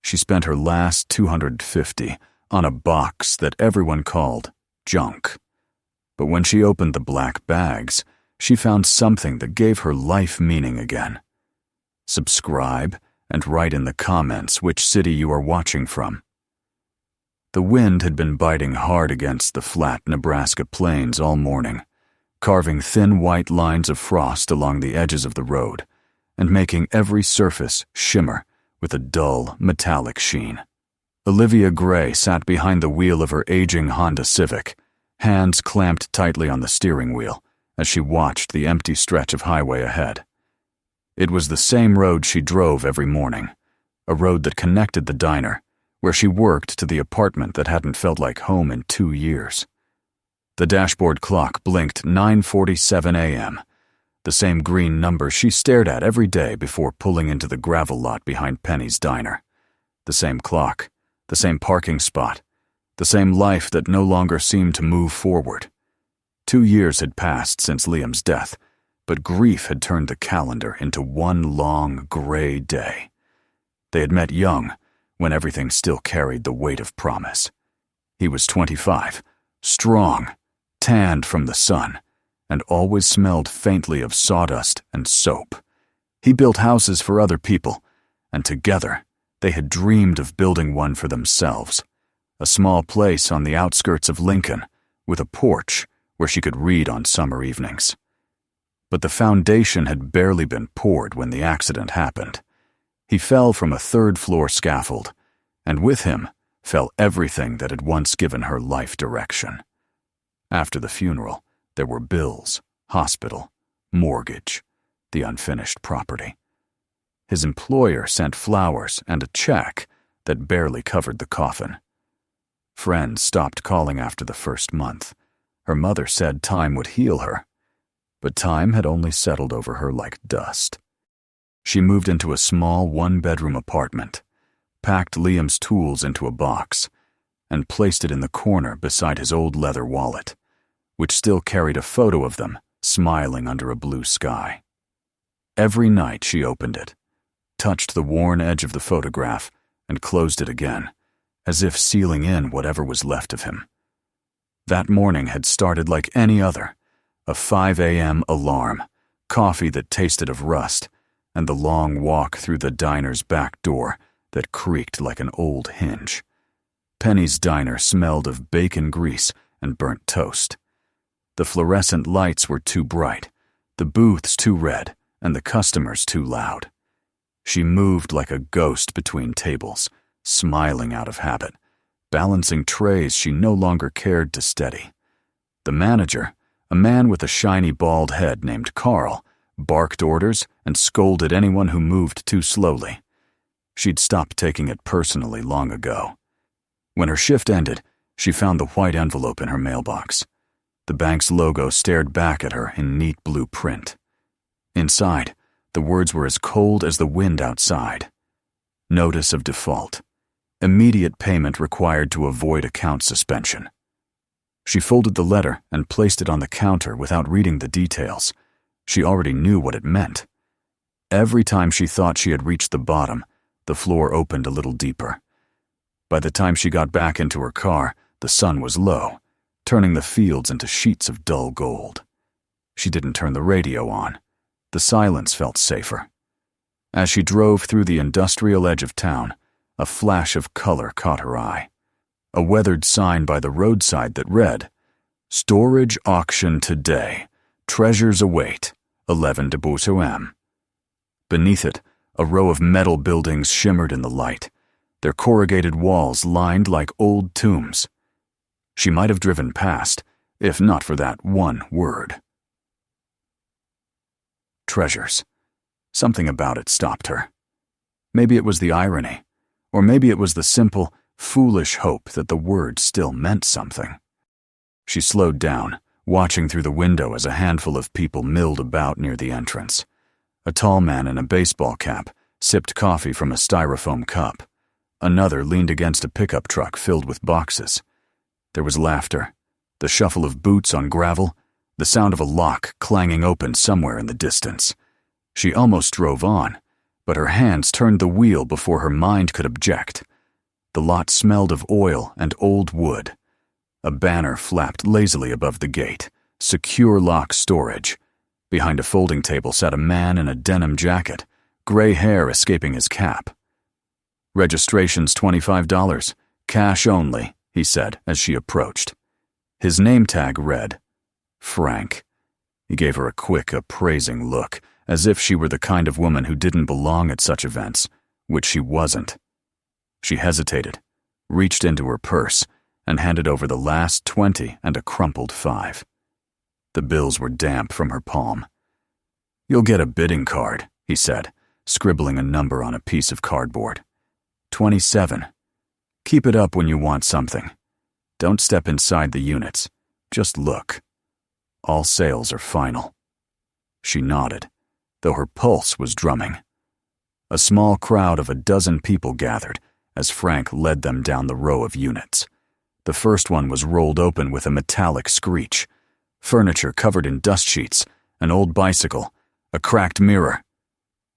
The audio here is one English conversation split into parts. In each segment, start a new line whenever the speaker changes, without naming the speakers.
She spent her last $250 on a box that everyone called junk. But when she opened the black bags, she found something that gave her life meaning again. Subscribe and write in the comments which city you are watching from. The wind had been biting hard against the flat Nebraska plains all morning, carving thin white lines of frost along the edges of the road and making every surface shimmer with a dull, metallic sheen. Olivia Gray sat behind the wheel of her aging Honda Civic, hands clamped tightly on the steering wheel as she watched the empty stretch of highway ahead. It was the same road she drove every morning, a road that connected the diner, where she worked, to the apartment that hadn't felt like home in 2 years. The dashboard clock blinked 9:47 a.m., the same green number she stared at every day before pulling into the gravel lot behind Penny's diner. The same clock, the same parking spot, the same life that no longer seemed to move forward. 2 years had passed since Liam's death, but grief had turned the calendar into one long, gray day. They had met young, when everything still carried the weight of promise. He was 25, strong, tanned from the sun, and always smelled faintly of sawdust and soap. He built houses for other people, and together they had dreamed of building one for themselves, a small place on the outskirts of Lincoln, with a porch where she could read on summer evenings. But the foundation had barely been poured when the accident happened. He fell from a third-floor scaffold, and with him fell everything that had once given her life direction. After the funeral, there were bills, hospital, mortgage, the unfinished property. His employer sent flowers and a check that barely covered the coffin. Friends stopped calling after the first month. Her mother said time would heal her, but time had only settled over her like dust. She moved into a small one-bedroom apartment, packed Liam's tools into a box, and placed it in the corner beside his old leather wallet, which still carried a photo of them smiling under a blue sky. Every night she opened it, touched the worn edge of the photograph, and closed it again, as if sealing in whatever was left of him. That morning had started like any other, a 5 a.m. alarm, coffee that tasted of rust, and the long walk through the diner's back door that creaked like an old hinge. Penny's diner smelled of bacon grease and burnt toast. The fluorescent lights were too bright, the booths too red, and the customers too loud. She moved like a ghost between tables, smiling out of habit, balancing trays she no longer cared to steady. The manager, a man with a shiny bald head named Carl, barked orders and scolded anyone who moved too slowly. She'd stopped taking it personally long ago. When her shift ended, she found the white envelope in her mailbox. The bank's logo stared back at her in neat blue print. Inside, the words were as cold as the wind outside. Notice of default. Immediate payment required to avoid account suspension. She folded the letter and placed it on the counter without reading the details. She already knew what it meant. Every time she thought she had reached the bottom, the floor opened a little deeper. By the time she got back into her car, the sun was low, turning the fields into sheets of dull gold. She didn't turn the radio on. The silence felt safer. As she drove through the industrial edge of town, a flash of color caught her eye. A weathered sign by the roadside that read, "Storage auction today. Treasures await. 11 de Beausoam." Beneath it, a row of metal buildings shimmered in the light, their corrugated walls lined like old tombs. She might have driven past, if not for that one word. Treasures. Something about it stopped her. Maybe it was the irony, or maybe it was the simple, foolish hope that the word still meant something. She slowed down, watching through the window as a handful of people milled about near the entrance. A tall man in a baseball cap sipped coffee from a styrofoam cup. Another leaned against a pickup truck filled with boxes. There was laughter, the shuffle of boots on gravel, the sound of a lock clanging open somewhere in the distance. She almost drove on, but her hands turned the wheel before her mind could object. The lot smelled of oil and old wood. A banner flapped lazily above the gate, Secure Lock Storage. Behind a folding table sat a man in a denim jacket, gray hair escaping his cap. "Registration's $25, cash only," he said as she approached. His name tag read, Frank. He gave her a quick, appraising look, as if she were the kind of woman who didn't belong at such events, which she wasn't. She hesitated, reached into her purse, and handed over the last 20 and a crumpled 5. The bills were damp from her palm. "You'll get a bidding card," he said, scribbling a number on a piece of cardboard. 27. Keep it up when you want something. Don't step inside the units. Just look. All sales are final." She nodded, though her pulse was drumming. A small crowd of a dozen people gathered as Frank led them down the row of units. The first one was rolled open with a metallic screech. Furniture covered in dust sheets, an old bicycle, a cracked mirror.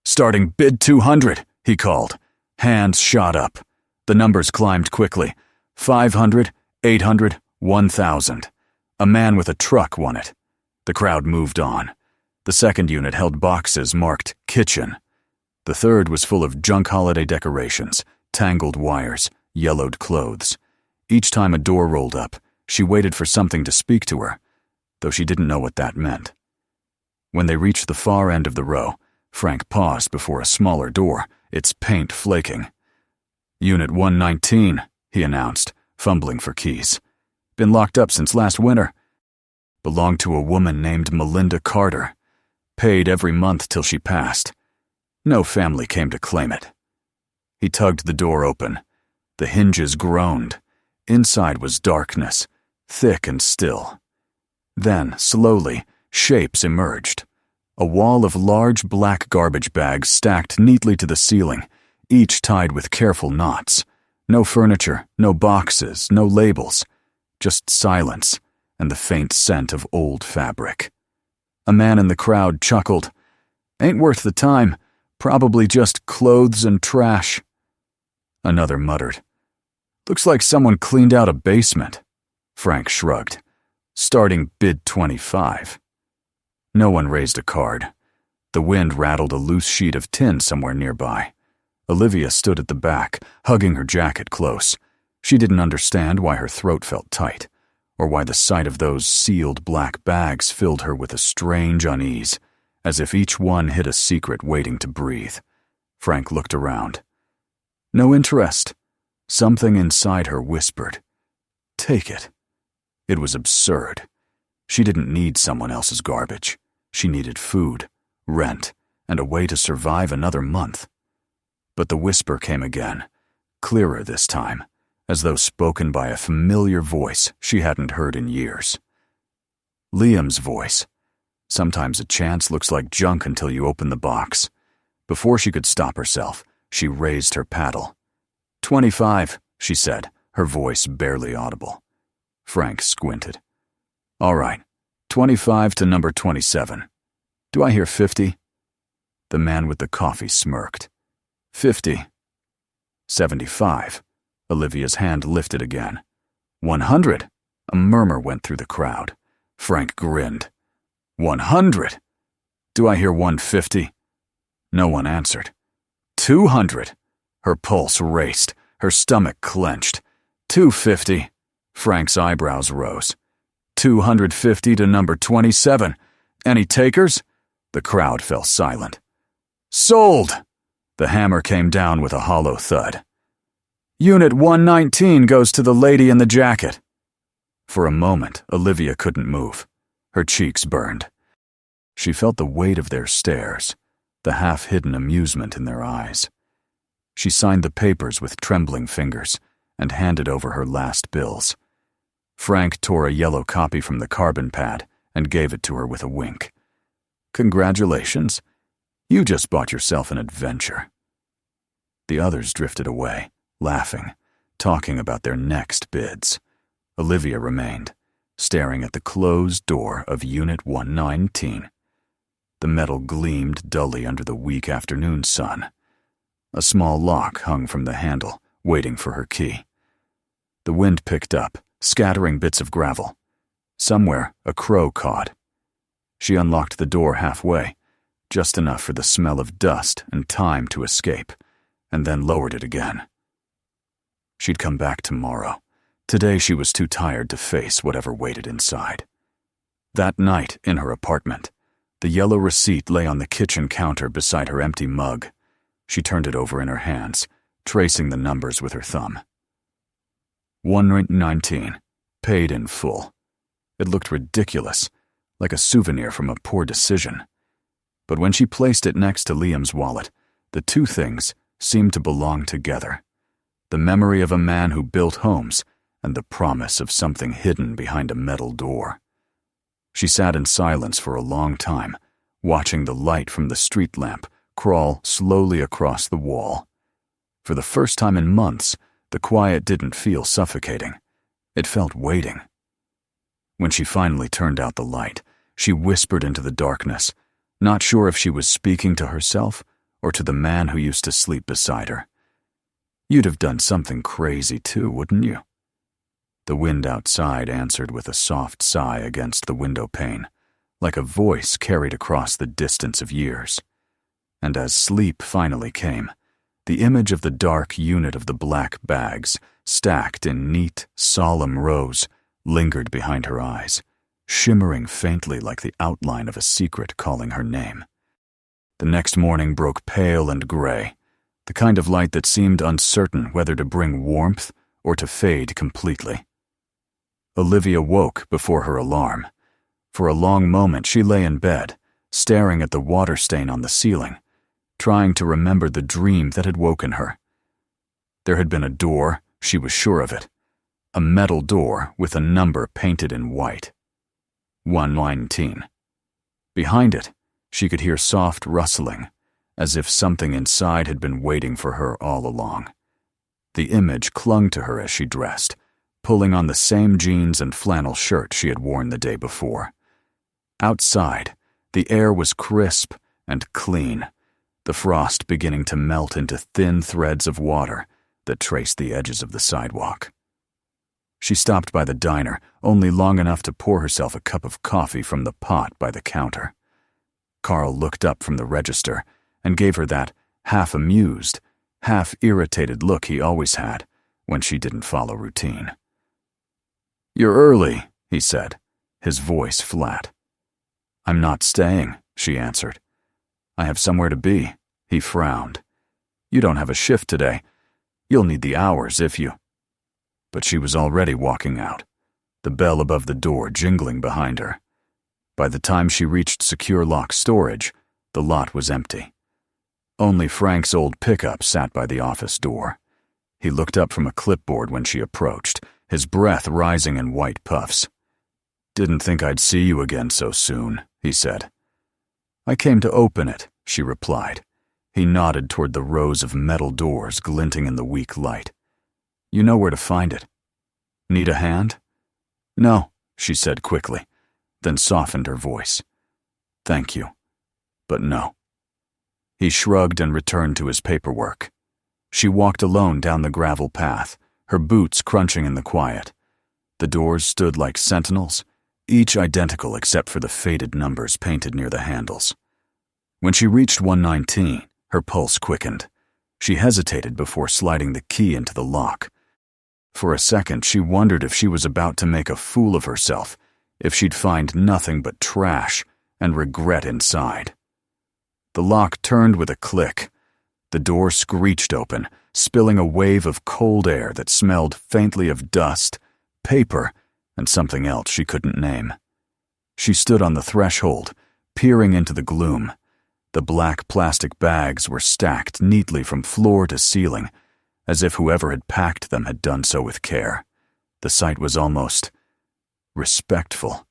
"Starting bid 200, he called. Hands shot up. The numbers climbed quickly. 500, 800, 1,000. A man with a truck won it. The crowd moved on. The second unit held boxes marked kitchen. The third was full of junk holiday decorations, tangled wires, yellowed clothes. Each time a door rolled up, she waited for something to speak to her, though she didn't know what that meant. When they reached the far end of the row, Frank paused before a smaller door, its paint flaking. "Unit 119, he announced, fumbling for keys. "Been locked up since last winter. Belonged to a woman named Melinda Carter. Paid every month till she passed. No family came to claim it." He tugged the door open. The hinges groaned. Inside was darkness, thick and still. Then, slowly, shapes emerged. A wall of large black garbage bags stacked neatly to the ceiling, each tied with careful knots. No furniture, no boxes, no labels. Just silence and the faint scent of old fabric. A man in the crowd chuckled. "Ain't worth the time. Probably just clothes and trash." Another muttered, "Looks like someone cleaned out a basement." Frank shrugged. "Starting bid 25. No one raised a card. The wind rattled a loose sheet of tin somewhere nearby. Olivia stood at the back, hugging her jacket close. She didn't understand why her throat felt tight, or why the sight of those sealed black bags filled her with a strange unease, as if each one hid a secret waiting to breathe. Frank looked around. No interest. Something inside her whispered, "Take it." It was absurd. She didn't need someone else's garbage. She needed food, rent, and a way to survive another month. But the whisper came again, clearer this time, as though spoken by a familiar voice she hadn't heard in years. Liam's voice. Sometimes a chance looks like junk until you open the box. Before she could stop herself, she raised her paddle. 25, she said, her voice barely audible. Frank squinted. All right, 25 to number 27. Do I hear 50? The man with the coffee smirked. 50. 75. Olivia's hand lifted again. 100. A murmur went through the crowd. Frank grinned. 100. Do I hear 150? No one answered. 200. Her pulse raced, her stomach clenched. 250. Frank's eyebrows rose. 250 to number 27. Any takers? The crowd fell silent. Sold! The hammer came down with a hollow thud. Unit 119 goes to the lady in the jacket. For a moment, Olivia couldn't move. Her cheeks burned. She felt the weight of their stares, the half-hidden amusement in their eyes. She signed the papers with trembling fingers and handed over her last bills. Frank tore a yellow copy from the carbon pad and gave it to her with a wink. Congratulations. You just bought yourself an adventure. The others drifted away, laughing, talking about their next bids. Olivia remained, staring at the closed door of Unit 119. The metal gleamed dully under the weak afternoon sun, A small lock hung from the handle, waiting for her key. The wind picked up, scattering bits of gravel. Somewhere, a crow cawed. She unlocked the door halfway, just enough for the smell of dust and time to escape, and then lowered it again. She'd come back tomorrow. Today she was too tired to face whatever waited inside. That night, in her apartment, the yellow receipt lay on the kitchen counter beside her empty mug. She turned it over in her hands, tracing the numbers with her thumb. 119, paid in full. It looked ridiculous, like a souvenir from a poor decision. But when she placed it next to Liam's wallet, the two things seemed to belong together. The memory of a man who built homes and the promise of something hidden behind a metal door. She sat in silence for a long time, watching the light from the street lamp crawl slowly across the wall. For the first time in months, the quiet didn't feel suffocating. It felt waiting. When she finally turned out the light, she whispered into the darkness, not sure if she was speaking to herself or to the man who used to sleep beside her. You'd have done something crazy too, wouldn't you? The wind outside answered with a soft sigh against the window pane, like a voice carried across the distance of years. And as sleep finally came, the image of the dark unit of the black bags, stacked in neat, solemn rows, lingered behind her eyes, shimmering faintly like the outline of a secret calling her name. The next morning broke pale and gray, the kind of light that seemed uncertain whether to bring warmth or to fade completely. Olivia woke before her alarm. For a long moment she lay in bed, staring at the water stain on the ceiling, trying to remember the dream that had woken her. There had been a door, she was sure of it. A metal door with a number painted in white. 119. Behind it, she could hear soft rustling, as if something inside had been waiting for her all along. The image clung to her as she dressed, pulling on the same jeans and flannel shirt she had worn the day before. Outside, the air was crisp and clean, the frost beginning to melt into thin threads of water that traced the edges of the sidewalk. She stopped by the diner only long enough to pour herself a cup of coffee from the pot by the counter. Carl looked up from the register and gave her that half-amused, half-irritated look he always had when she didn't follow routine. "You're early," he said, his voice flat. "I'm not staying," she answered. "I have somewhere to be," he frowned. "You don't have a shift today. You'll need the hours if you—" But she was already walking out, the bell above the door jingling behind her. By the time she reached Secure Lock storage, the lot was empty. Only Frank's old pickup sat by the office door. He looked up from a clipboard when she approached, his breath rising in white puffs. "Didn't think I'd see you again so soon," he said. "I came to open it," she replied. He nodded toward the rows of metal doors glinting in the weak light. "You know where to find it. Need a hand?" "No," she said quickly, then softened her voice. "Thank you, but no." He shrugged and returned to his paperwork. She walked alone down the gravel path, her boots crunching in the quiet. The doors stood like sentinels, each identical except for the faded numbers painted near the handles. When she reached 119, her pulse quickened. She hesitated before sliding the key into the lock. For a second, she wondered if she was about to make a fool of herself, if she'd find nothing but trash and regret inside. The lock turned with a click. The door screeched open, spilling a wave of cold air that smelled faintly of dust, paper, and something else she couldn't name. She stood on the threshold, peering into the gloom. The black plastic bags were stacked neatly from floor to ceiling, as if whoever had packed them had done so with care. The sight was almost respectful.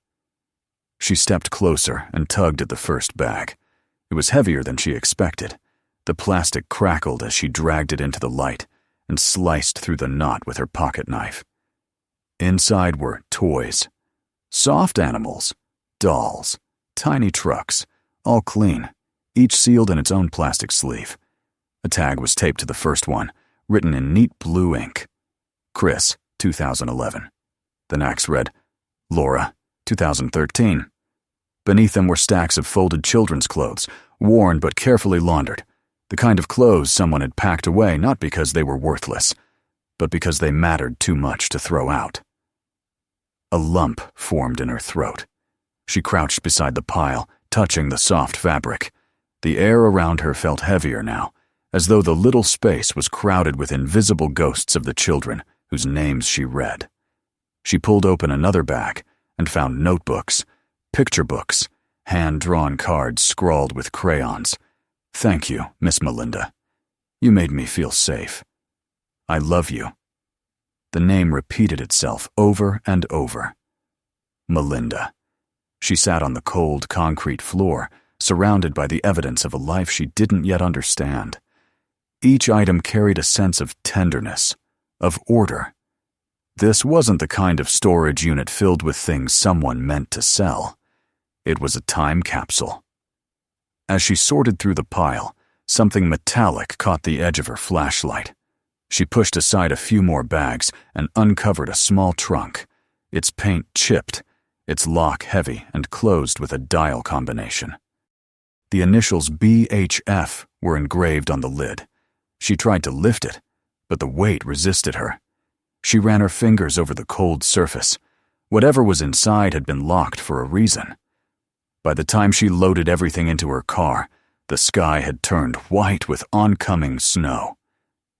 She stepped closer and tugged at the first bag. It was heavier than she expected. The plastic crackled as she dragged it into the light and sliced through the knot with her pocket knife. Inside were toys. Soft animals, dolls, tiny trucks, all clean, each sealed in its own plastic sleeve. A tag was taped to the first one, written in neat blue ink. Chris, 2011. The next read, Laura, 2013. Beneath them were stacks of folded children's clothes, worn but carefully laundered, the kind of clothes someone had packed away not because they were worthless, but because they mattered too much to throw out. A lump formed in her throat. She crouched beside the pile, touching the soft fabric. The air around her felt heavier now, as though the little space was crowded with invisible ghosts of the children whose names she read. She pulled open another bag and found notebooks, picture books, hand-drawn cards scrawled with crayons. Thank you, Miss Melinda. You made me feel safe. I love you. The name repeated itself over and over. Melinda. She sat on the cold concrete floor, surrounded by the evidence of a life she didn't yet understand. Each item carried a sense of tenderness, of order. This wasn't the kind of storage unit filled with things someone meant to sell. It was a time capsule. As she sorted through the pile, something metallic caught the edge of her flashlight. She pushed aside a few more bags and uncovered a small trunk, its paint chipped, its lock heavy and closed with a dial combination. The initials BHF were engraved on the lid. She tried to lift it, but the weight resisted her. She ran her fingers over the cold surface. Whatever was inside had been locked for a reason. By the time she loaded everything into her car, the sky had turned white with oncoming snow.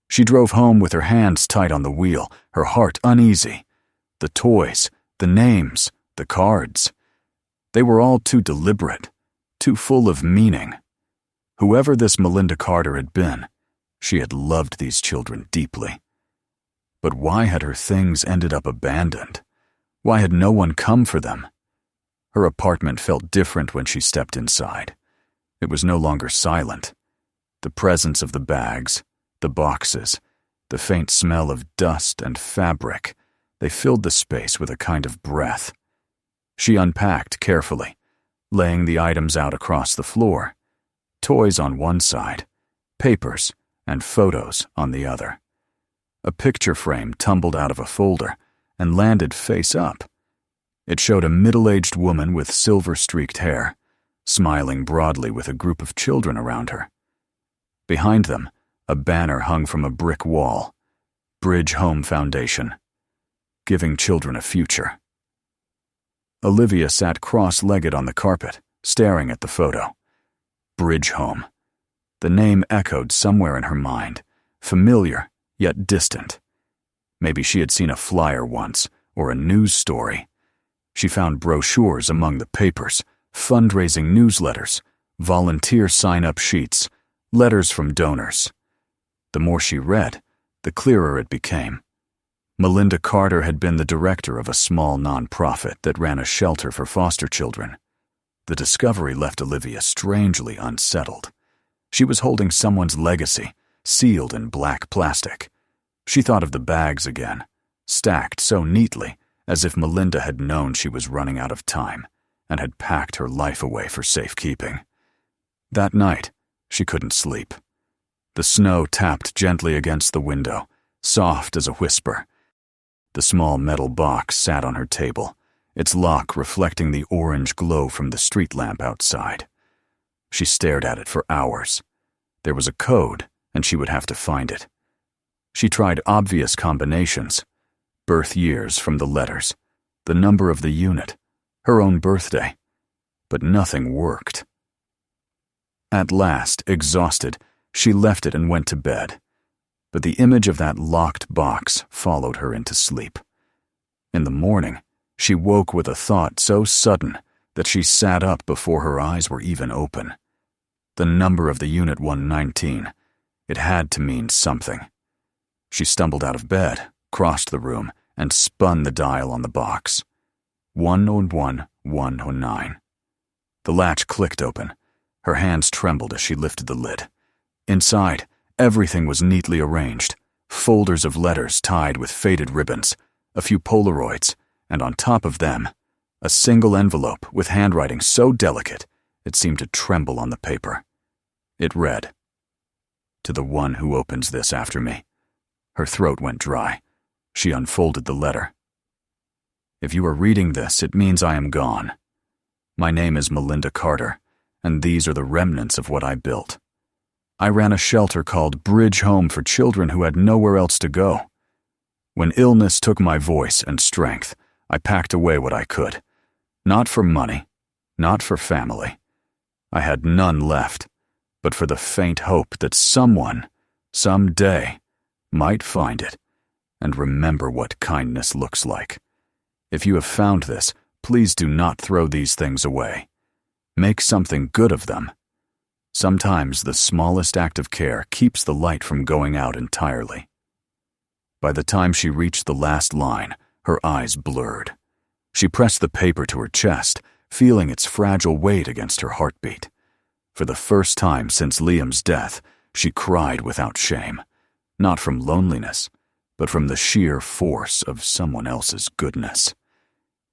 She drove home with her hands tight on the wheel, her heart uneasy. The toys, the names, the cards. They were all too deliberate, too full of meaning. Whoever this Melinda Carter had been, she had loved these children deeply. But why had her things ended up abandoned? Why had no one come for them? Her apartment felt different when she stepped inside. It was no longer silent. The presence of the bags, the boxes, the faint smell of dust and fabric, they filled the space with a kind of breath. She unpacked carefully, laying the items out across the floor. Toys on one side, papers and photos on the other. A picture frame tumbled out of a folder and landed face up. It showed a middle-aged woman with silver-streaked hair, smiling broadly with a group of children around her. Behind them, a banner hung from a brick wall. Bridge Home Foundation. Giving children a future. Olivia sat cross-legged on the carpet, staring at the photo. Bridge Home. The name echoed somewhere in her mind, familiar yet distant. Maybe she had seen a flyer once, or a news story. She found brochures among the papers, fundraising newsletters, volunteer sign-up sheets, letters from donors. The more she read, the clearer it became. Melinda Carter had been the director of a small nonprofit that ran a shelter for foster children. The discovery left Olivia strangely unsettled. She was holding someone's legacy, sealed in black plastic. She thought of the bags again, stacked so neatly as if Melinda had known she was running out of time and had packed her life away for safekeeping. That night, she couldn't sleep. The snow tapped gently against the window, soft as a whisper. The small metal box sat on her table, its lock reflecting the orange glow from the street lamp outside. She stared at it for hours. There was a code, and she would have to find it. She tried obvious combinations, birth years from the letters, the number of the unit, her own birthday, but nothing worked. At last, exhausted, she left it and went to bed. But the image of that locked box followed her into sleep. In the morning, she woke with a thought so sudden that she sat up before her eyes were even open. The number of the Unit 119. It had to mean something. She stumbled out of bed, crossed the room, and spun the dial on the box. 101-109. The latch clicked open. Her hands trembled as she lifted the lid. Inside, everything was neatly arranged, folders of letters tied with faded ribbons, a few Polaroids, and on top of them, a single envelope with handwriting so delicate it seemed to tremble on the paper. It read, To the one who opens this after me. Her throat went dry. She unfolded the letter. If you are reading this, it means I am gone. My name is Melinda Carter, and these are the remnants of what I built. I ran a shelter called Bridge Home for children who had nowhere else to go. When illness took my voice and strength, I packed away what I could. Not for money, not for family. I had none left, but for the faint hope that someone, someday, might find it and remember what kindness looks like. If you have found this, please do not throw these things away. Make something good of them. Sometimes the smallest act of care keeps the light from going out entirely. By the time she reached the last line, her eyes blurred. She pressed the paper to her chest, feeling its fragile weight against her heartbeat. For the first time since Liam's death, she cried without shame, not from loneliness, but from the sheer force of someone else's goodness.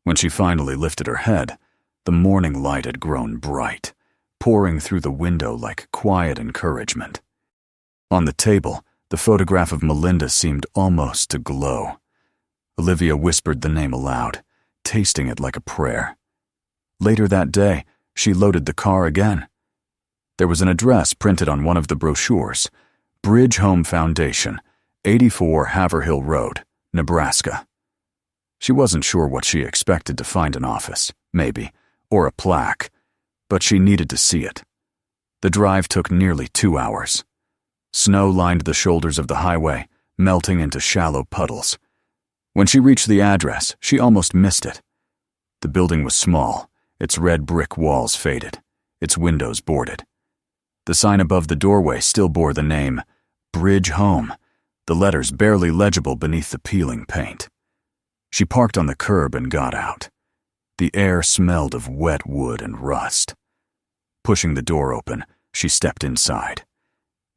When she finally lifted her head, the morning light had grown bright, pouring through the window like quiet encouragement. On the table, the photograph of Melinda seemed almost to glow. Olivia whispered the name aloud, tasting it like a prayer. Later that day, she loaded the car again. There was an address printed on one of the brochures: Bridge Home Foundation, 84 Haverhill Road, Nebraska. She wasn't sure what she expected to find: an office, maybe, or a plaque, but she needed to see it. The drive took nearly 2 hours. Snow lined the shoulders of the highway, melting into shallow puddles. When she reached the address, she almost missed it. The building was small, its red brick walls faded, its windows boarded. The sign above the doorway still bore the name, Bridge Home, the letters barely legible beneath the peeling paint. She parked on the curb and got out. The air smelled of wet wood and rust. Pushing the door open, she stepped inside.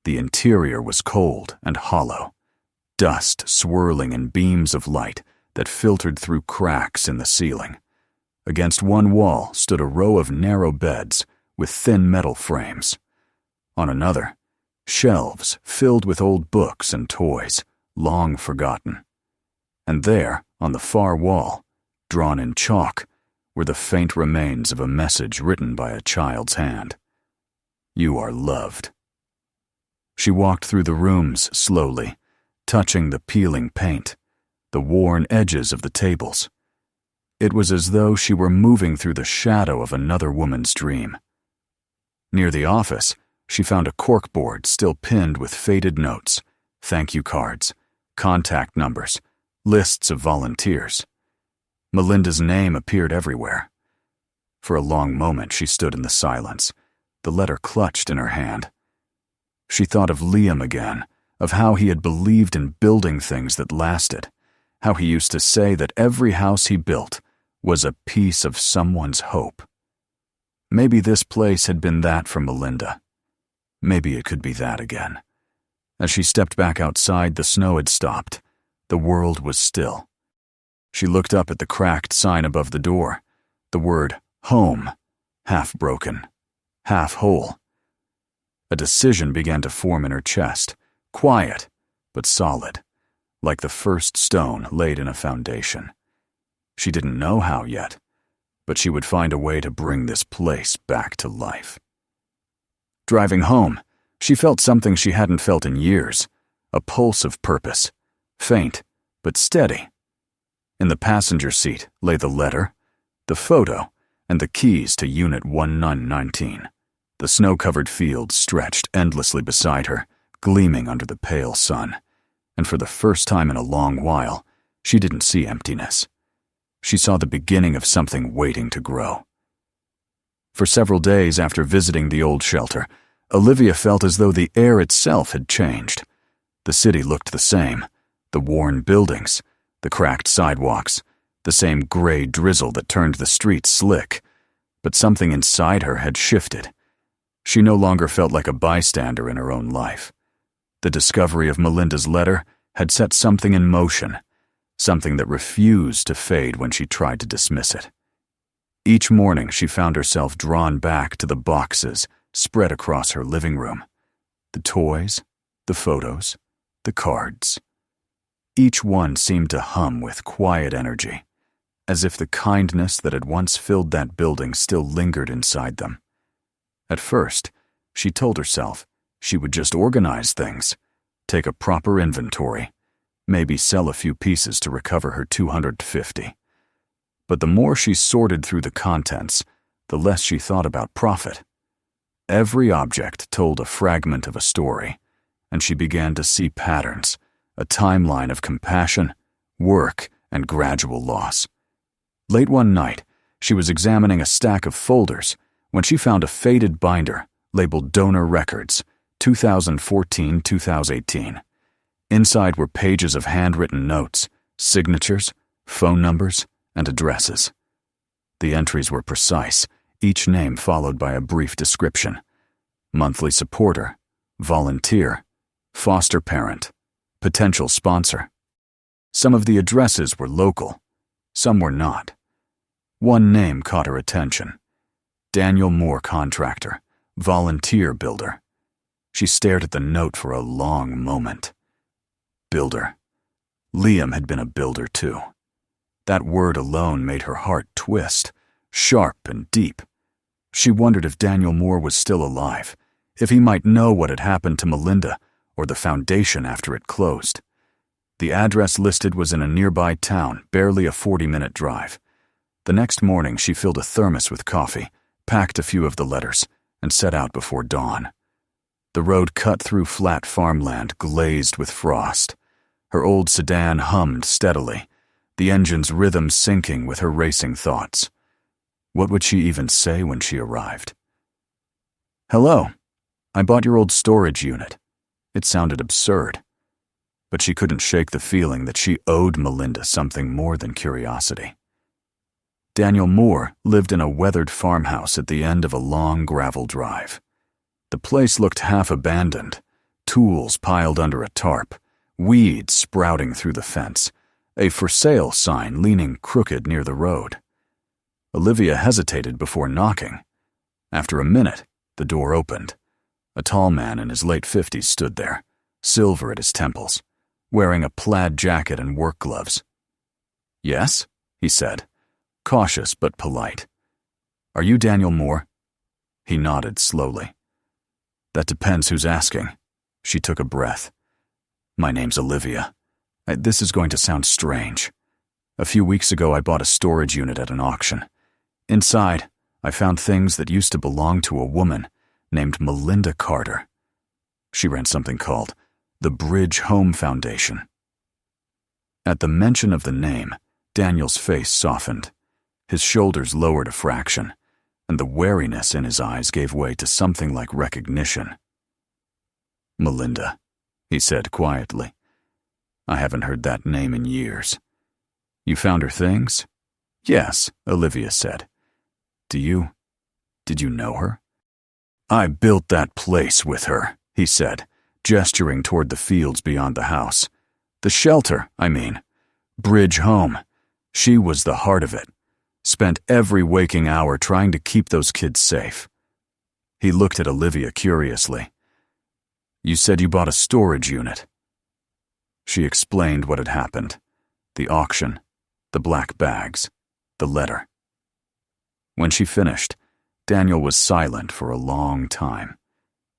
The interior was cold and hollow, dust swirling in beams of light that filtered through cracks in the ceiling. Against one wall stood a row of narrow beds with thin metal frames. On another, shelves filled with old books and toys, long forgotten. And there, on the far wall, drawn in chalk, were the faint remains of a message written by a child's hand. You are loved. She walked through the rooms slowly, touching the peeling paint, the worn edges of the tables. It was as though she were moving through the shadow of another woman's dream. Near the office, she found a corkboard still pinned with faded notes, thank you cards, contact numbers, lists of volunteers. Melinda's name appeared everywhere. For a long moment she stood in the silence, the letter clutched in her hand. She thought of Liam again, of how he had believed in building things that lasted, how he used to say that every house he built was a piece of someone's hope. Maybe this place had been that for Melinda. Maybe it could be that again. As she stepped back outside, the snow had stopped. The world was still. She looked up at the cracked sign above the door, the word home, half broken, half whole. A decision began to form in her chest, quiet but solid, like the first stone laid in a foundation. She didn't know how yet, but she would find a way to bring this place back to life. Driving home, she felt something she hadn't felt in years, a pulse of purpose, faint but steady. In the passenger seat lay the letter, the photo, and the keys to Unit 1919. The snow-covered fields stretched endlessly beside her, gleaming under the pale sun, and for the first time in a long while, she didn't see emptiness. She saw the beginning of something waiting to grow. For several days after visiting the old shelter, Olivia felt as though the air itself had changed. The city looked the same, the worn buildings, the cracked sidewalks, the same gray drizzle that turned the streets slick, but something inside her had shifted. She no longer felt like a bystander in her own life. The discovery of Melinda's letter had set something in motion, something that refused to fade when she tried to dismiss it. Each morning she found herself drawn back to the boxes spread across her living room. The toys, the photos, the cards. Each one seemed to hum with quiet energy, as if the kindness that had once filled that building still lingered inside them. At first, she told herself she would just organize things, take a proper inventory, maybe sell a few pieces to recover her $250. But the more she sorted through the contents, the less she thought about profit. Every object told a fragment of a story, and she began to see patterns, a timeline of compassion, work, and gradual loss. Late one night, she was examining a stack of folders when she found a faded binder labeled Donor Records, 2014-2018. Inside were pages of handwritten notes, signatures, phone numbers, and addresses. The entries were precise, each name followed by a brief description: monthly supporter, volunteer, foster parent, potential sponsor. Some of the addresses were local, some were not. One name caught her attention: Daniel Moore Contractor, Volunteer Builder. She stared at the note for a long moment. Builder. Liam had been a builder too. That word alone made her heart twist, sharp and deep. She wondered if Daniel Moore was still alive, if he might know what had happened to Melinda or the foundation after it closed. The address listed was in a nearby town, barely a 40-minute drive. The next morning, she filled a thermos with coffee, packed a few of the letters, and set out before dawn. The road cut through flat farmland glazed with frost. Her old sedan hummed steadily, the engine's rhythm syncing with her racing thoughts. What would she even say when she arrived? "Hello. I bought your old storage unit." It sounded absurd, but she couldn't shake the feeling that she owed Melinda something more than curiosity. Daniel Moore lived in a weathered farmhouse at the end of a long gravel drive. The place looked half abandoned, tools piled under a tarp, weeds sprouting through the fence, a for sale sign leaning crooked near the road. Olivia hesitated before knocking. After a minute, the door opened. A tall man in his late 50s stood there, silver at his temples, wearing a plaid jacket and work gloves. "Yes?" he said, cautious but polite. "Are you Daniel Moore?" He nodded slowly. "That depends who's asking." She took a breath. "My name's Olivia. This is going to sound strange. A few weeks ago, I bought a storage unit at an auction. Inside, I found things that used to belong to a woman named Melinda Carter. She ran something called the Bridge Home Foundation." At the mention of the name, Daniel's face softened. His shoulders lowered a fraction, and the wariness in his eyes gave way to something like recognition. "Melinda," he said quietly. "I haven't heard that name in years." "You found her things?" "Yes," Olivia said. Did you know her?" "I built that place with her," he said, gesturing toward the fields beyond the house. "The shelter, I mean. Bridge Home. She was the heart of it. Spent every waking hour trying to keep those kids safe." He looked at Olivia curiously. "You said you bought a storage unit." She explained what had happened: the auction, the black bags, the letter. When she finished, Daniel was silent for a long time.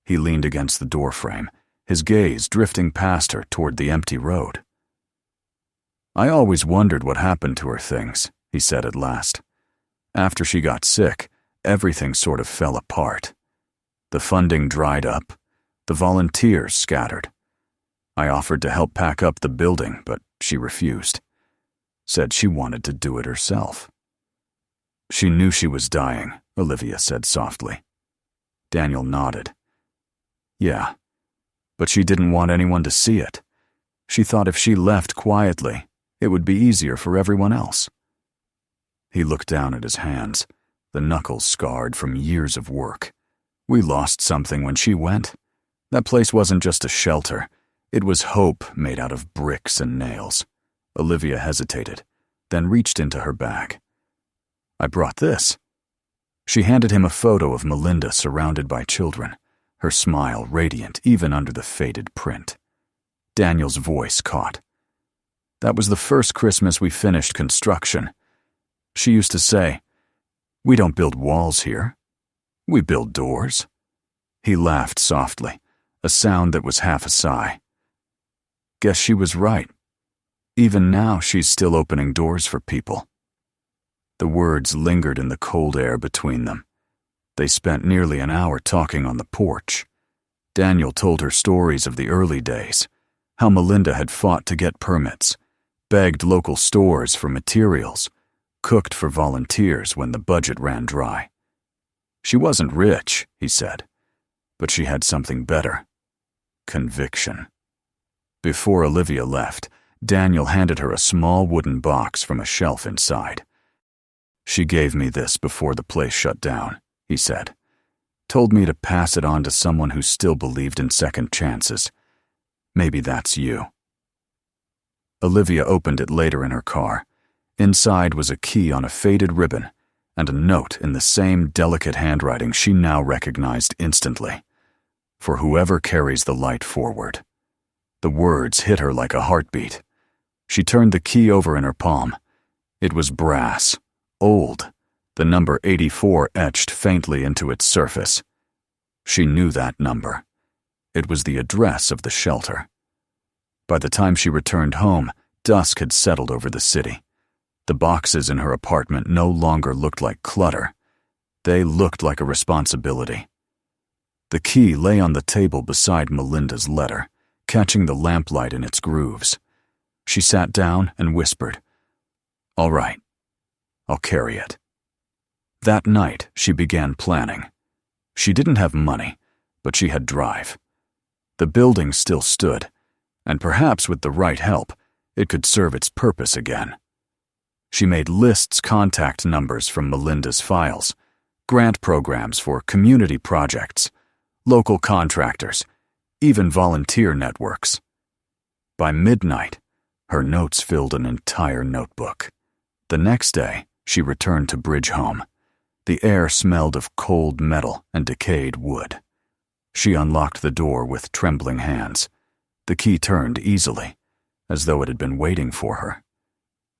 He leaned against the doorframe, his gaze drifting past her toward the empty road. "I always wondered what happened to her things," he said at last. "After she got sick, everything sort of fell apart. The funding dried up, the volunteers scattered. I offered to help pack up the building, but she refused. Said she wanted to do it herself." "She knew she was dying," Olivia said softly. Daniel nodded. "Yeah, but she didn't want anyone to see it. She thought if she left quietly, it would be easier for everyone else." He looked down at his hands, the knuckles scarred from years of work. "We lost something when she went. That place wasn't just a shelter. It was hope made out of bricks and nails." Olivia hesitated, then reached into her bag. "I brought this." She handed him a photo of Melinda surrounded by children, her smile radiant even under the faded print. Daniel's voice caught. "That was the first Christmas we finished construction. She used to say, 'We don't build walls here. We build doors.'" He laughed softly, a sound that was half a sigh. "Guess she was right. Even now she's still opening doors for people." The words lingered in the cold air between them. They spent nearly an hour talking on the porch. Daniel told her stories of the early days, how Melinda had fought to get permits, begged local stores for materials, cooked for volunteers when the budget ran dry. She wasn't rich, he said, but she had something better: conviction. Before Olivia left, Daniel handed her a small wooden box from a shelf inside. "She gave me this before the place shut down," he said. "Told me to pass it on to someone who still believed in second chances. Maybe that's you." Olivia opened it later in her car. Inside was a key on a faded ribbon and a note in the same delicate handwriting she now recognized instantly: "For whoever carries the light forward." The words hit her like a heartbeat. She turned the key over in her palm. It was brass, old, the number 84 etched faintly into its surface. She knew that number. It was the address of the shelter. By the time she returned home, dusk had settled over the city. The boxes in her apartment no longer looked like clutter. They looked like a responsibility. The key lay on the table beside Melinda's letter, catching the lamplight in its grooves. She sat down and whispered, "All right, I'll carry it." That night, she began planning. She didn't have money, but she had drive. The building still stood, and perhaps with the right help, it could serve its purpose again. She made lists, contact numbers from Melinda's files, grant programs for community projects, local contractors, even volunteer networks. By midnight, her notes filled an entire notebook. The next day, she returned to Bridge Home. The air smelled of cold metal and decayed wood. She unlocked the door with trembling hands. The key turned easily, as though it had been waiting for her.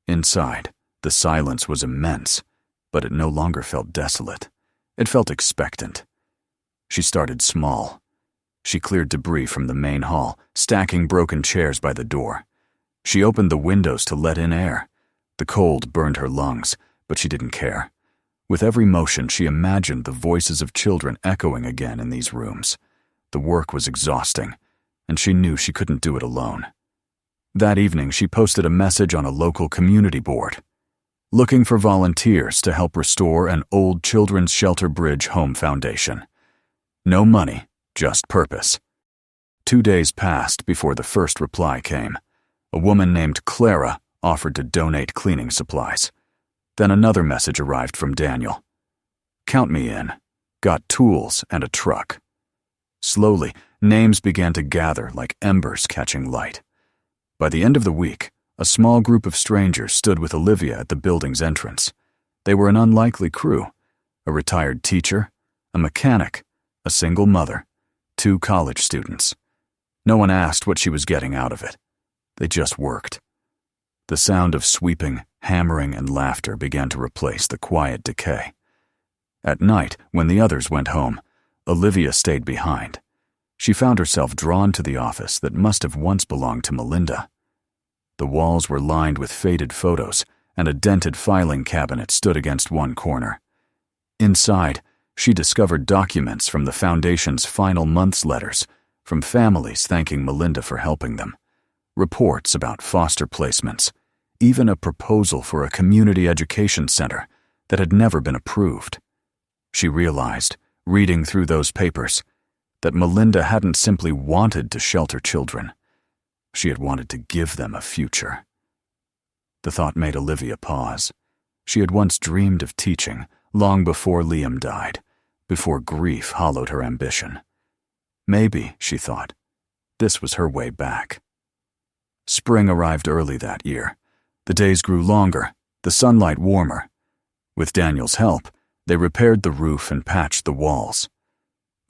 Inside, the silence was immense, but it no longer felt desolate. It felt expectant. She started small. She cleared debris from the main hall, stacking broken chairs by the door. She opened the windows to let in air. The cold burned her lungs, but she didn't care. With every motion, she imagined the voices of children echoing again in these rooms. The work was exhausting, and she knew she couldn't do it alone. That evening, she posted a message on a local community board, looking for volunteers to help restore an old children's shelter Bridge Home Foundation. No money, just purpose. 2 days passed before the first reply came. A woman named Clara offered to donate cleaning supplies. Then another message arrived from Daniel. "Count me in. Got tools and a truck." Slowly, names began to gather like embers catching light. By the end of the week, a small group of strangers stood with Olivia at the building's entrance. They were an unlikely crew: a retired teacher, a mechanic, a single mother, 2 college students. No one asked what she was getting out of it. They just worked. The sound of sweeping, hammering, and laughter began to replace the quiet decay. At night, when the others went home, Olivia stayed behind. She found herself drawn to the office that must have once belonged to Melinda. The walls were lined with faded photos, and a dented filing cabinet stood against one corner. Inside, she discovered documents from the Foundation's final month's letters, from families thanking Melinda for helping them, reports about foster placements, even a proposal for a community education center that had never been approved. She realized, reading through those papers, that Melinda hadn't simply wanted to shelter children. She had wanted to give them a future. The thought made Olivia pause. She had once dreamed of teaching, long before Liam died, before grief hollowed her ambition. Maybe, she thought, this was her way back. Spring arrived early that year. The days grew longer, the sunlight warmer. With Daniel's help, they repaired the roof and patched the walls.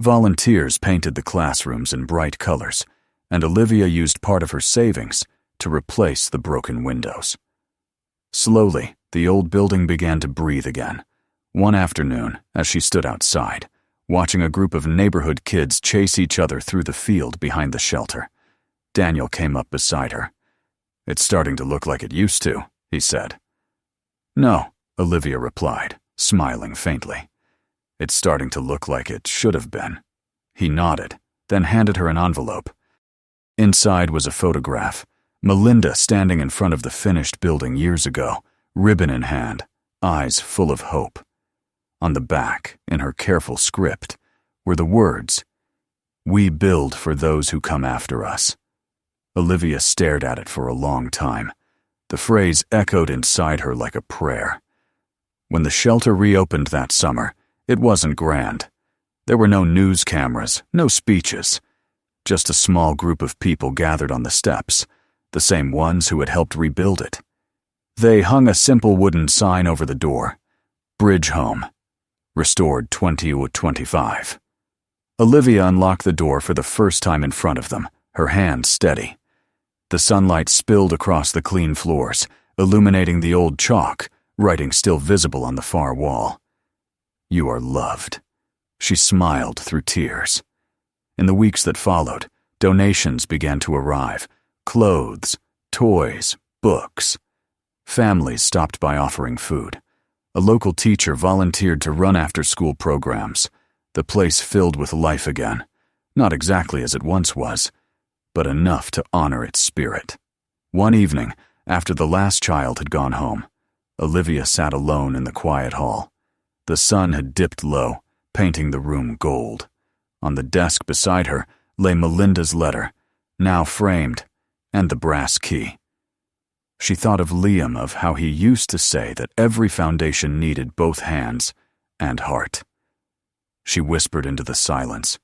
Volunteers painted the classrooms in bright colors, and Olivia used part of her savings to replace the broken windows. Slowly, the old building began to breathe again. One afternoon, as she stood outside, watching a group of neighborhood kids chase each other through the field behind the shelter, Daniel came up beside her. "It's starting to look like it used to," he said. "No," Olivia replied, smiling faintly. "It's starting to look like it should have been." He nodded, then handed her an envelope. Inside was a photograph, Melinda standing in front of the finished building years ago, ribbon in hand, eyes full of hope. On the back, in her careful script, were the words, "We build for those who come after us." Olivia stared at it for a long time. The phrase echoed inside her like a prayer. When the shelter reopened that summer, it wasn't grand. There were no news cameras, no speeches. Just a small group of people gathered on the steps, the same ones who had helped rebuild it. They hung a simple wooden sign over the door, "Bridge Home, restored 2025. Olivia unlocked the door for the first time in front of them, her hand steady. The sunlight spilled across the clean floors, illuminating the old chalk, writing still visible on the far wall. "You are loved." She smiled through tears. In the weeks that followed, donations began to arrive. Clothes, toys, books. Families stopped by offering food. A local teacher volunteered to run after-school programs. The place filled with life again. Not exactly as it once was, but enough to honor its spirit. One evening, after the last child had gone home, Olivia sat alone in the quiet hall. The sun had dipped low, painting the room gold. On the desk beside her lay Melinda's letter, now framed, and the brass key. She thought of Liam, of how he used to say that every foundation needed both hands and heart. She whispered into the silence,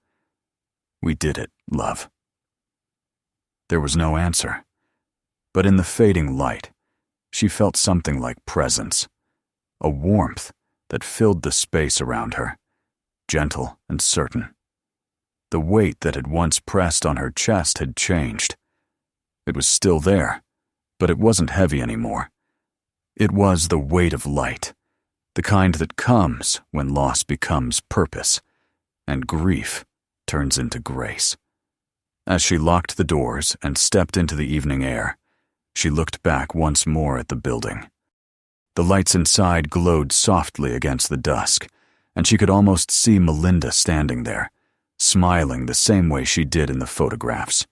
"We did it, love." There was no answer, but in the fading light, she felt something like presence, a warmth that filled the space around her, gentle and certain. The weight that had once pressed on her chest had changed. It was still there, but it wasn't heavy anymore. It was the weight of light, the kind that comes when loss becomes purpose, and grief turns into grace. As she locked the doors and stepped into the evening air, she looked back once more at the building. The lights inside glowed softly against the dusk, and she could almost see Melinda standing there, smiling the same way she did in the photographs,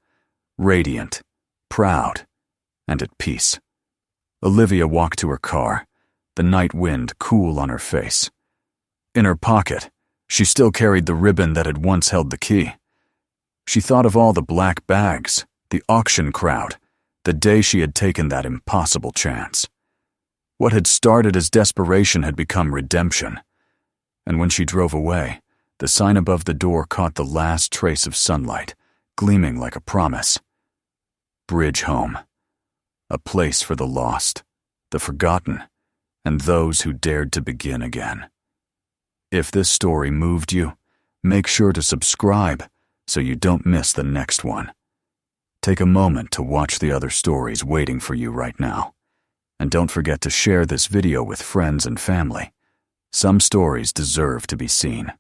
radiant, proud, and at peace. Olivia walked to her car, the night wind cool on her face. In her pocket, she still carried the ribbon that had once held the key. She thought of all the black bags, the auction crowd, the day she had taken that impossible chance. What had started as desperation had become redemption. And when she drove away, the sign above the door caught the last trace of sunlight, gleaming like a promise. Bridge Home. A place for the lost, the forgotten, and those who dared to begin again. If this story moved you, make sure to subscribe so you don't miss the next one. Take a moment to watch the other stories waiting for you right now. And don't forget to share this video with friends and family. Some stories deserve to be seen.